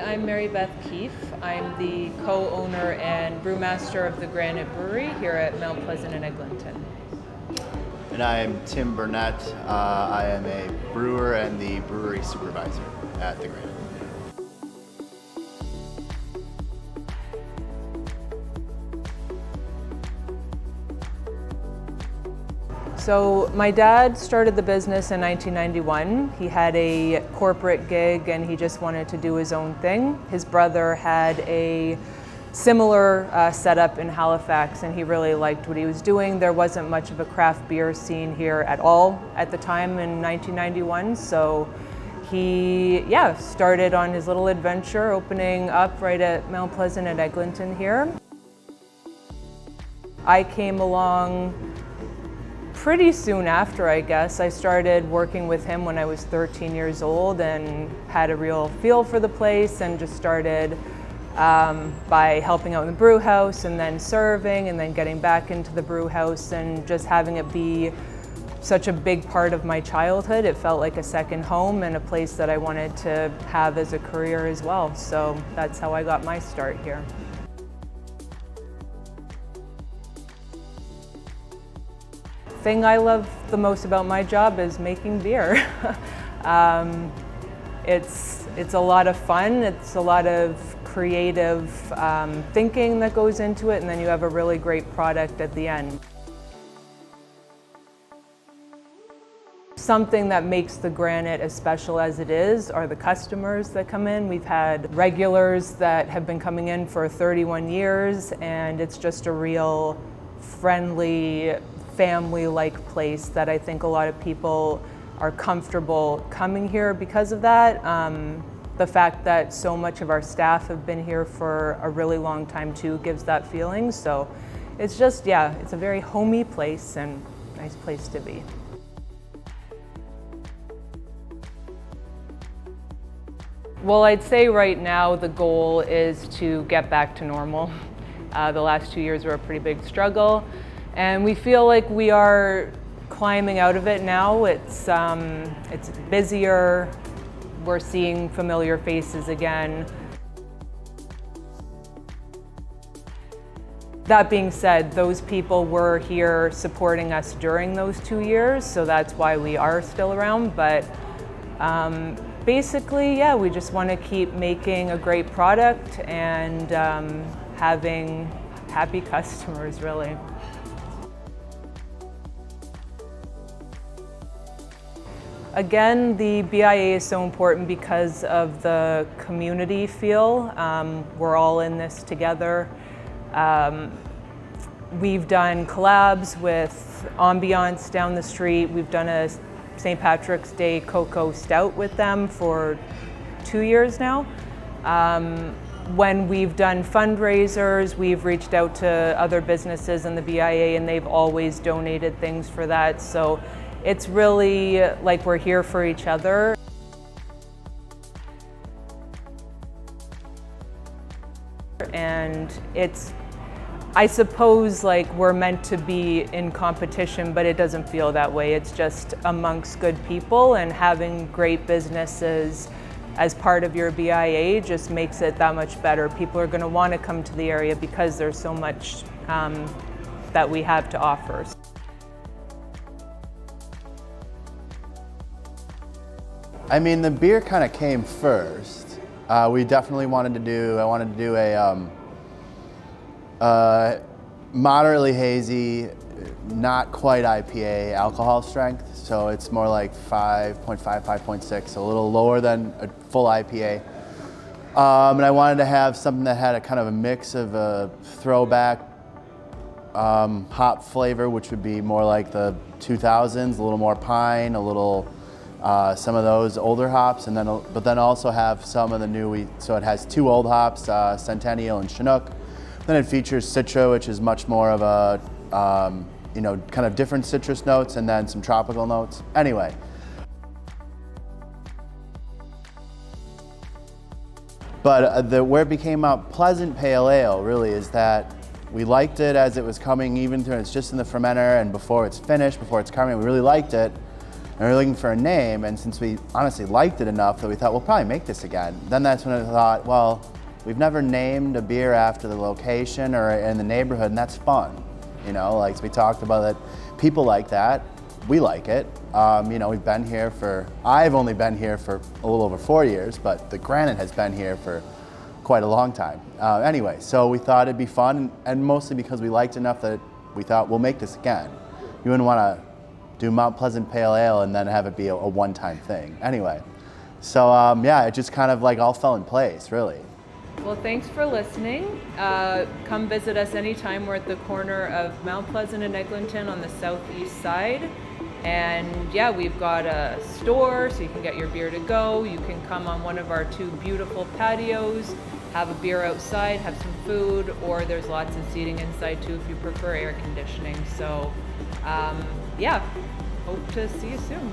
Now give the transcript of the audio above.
I'm Mary Beth I'm the co-owner and brewmaster of the Granite Brewery here at Mount Pleasant and Eglinton. And I am Tim Burnett. I am a brewer and the brewery supervisor at the Granite. So my dad started the business in 1991. He had a corporate gig and he just wanted to do his own thing. His brother had a similar setup in Halifax and he really liked what he was doing. There wasn't much of a craft beer scene here at all at the time in 1991. So he started on his little adventure opening up right at Mount Pleasant and Eglinton here. I came along pretty soon after, I guess. I started working with him when I was 13 years old and had a real feel for the place and just started by helping out in the brew house and then serving and then getting back into the brew house and just having it be such a big part of my childhood. It felt like a second home and a place that I wanted to have as a career as well. So that's how I got my start here. Thing I love the most about my job is making beer. It's a lot of fun, it's a lot of creative thinking that goes into it, and then you have a really great product at the end. Something that makes the Granite as special as it is are the customers that come in. We've had regulars that have been coming in for 31 years, and it's just a real friendly, family-like place that I think a lot of people are comfortable coming here because of that. The fact that so much of our staff have been here for a really long time too gives that feeling. So it's just, it's a very homey place and nice place to be. Well, I'd say right now the goal is to get back to normal. The last 2 years were a pretty big struggle. And we feel like we are climbing out of it now. It's busier. We're seeing familiar faces again. That being said, those people were here supporting us during those 2 years, so that's why we are still around. But basically, we just want to keep making a great product and having happy customers, really. Again, the BIA is so important because of the community feel. We're all in this together. We've done collabs with Ambiance down the street. We've done a St. Patrick's Day Cocoa Stout with them for 2 years now. When we've done fundraisers, we've reached out to other businesses in the BIA and they've always donated things for that. So it's really like we're here for each other. And it's, I suppose, like we're meant to be in competition, but it doesn't feel that way. It's just amongst good people, and having great businesses as part of your BIA just makes it that much better. People are going to want to come to the area because there's so much that we have to offer. I mean, the beer kind of came first. We definitely wanted to do, I wanted to do a moderately hazy, not quite IPA alcohol strength. So it's more like 5.5, 5.6, a little lower than a full IPA. And I wanted to have something that had a kind of a mix of a throwback hop flavor, which would be more like the 2000s, a little more pine, a little some of those older hops, and but then also have some of the new. So it has 2 old hops, Centennial and Chinook. Then it features Citra, which is much more of a kind of different citrus notes, and then some tropical notes. Anyway. But where it became a pleasant pale ale really is that we liked it as it was coming, even through it's just in the fermenter and before it's finished, before it's coming, we really liked it. And we were looking for a name, and since we honestly liked it enough that we thought we'll probably make this again. Then that's when I thought, well, we've never named a beer after the location or in the neighborhood, and that's fun. You know, like we talked about it, people like that. We like it. You know, we've been here I've only been here for a little over 4 years, but the Granite has been here for quite a long time. Anyway, so we thought it'd be fun, and mostly because we liked enough that we thought we'll make this again. You wouldn't want to do Mount Pleasant Pale Ale and then have it be a one-time thing. Anyway, so yeah, it just kind of like all fell in place, really. Well, thanks for listening. Come visit us anytime. We're at the corner of Mount Pleasant and Eglinton on the southeast side. And yeah, we've got a store so you can get your beer to go. You can come on one of our 2 beautiful patios, have a beer outside, have some food, or there's lots of seating inside too if you prefer air conditioning. So yeah, hope to see you soon.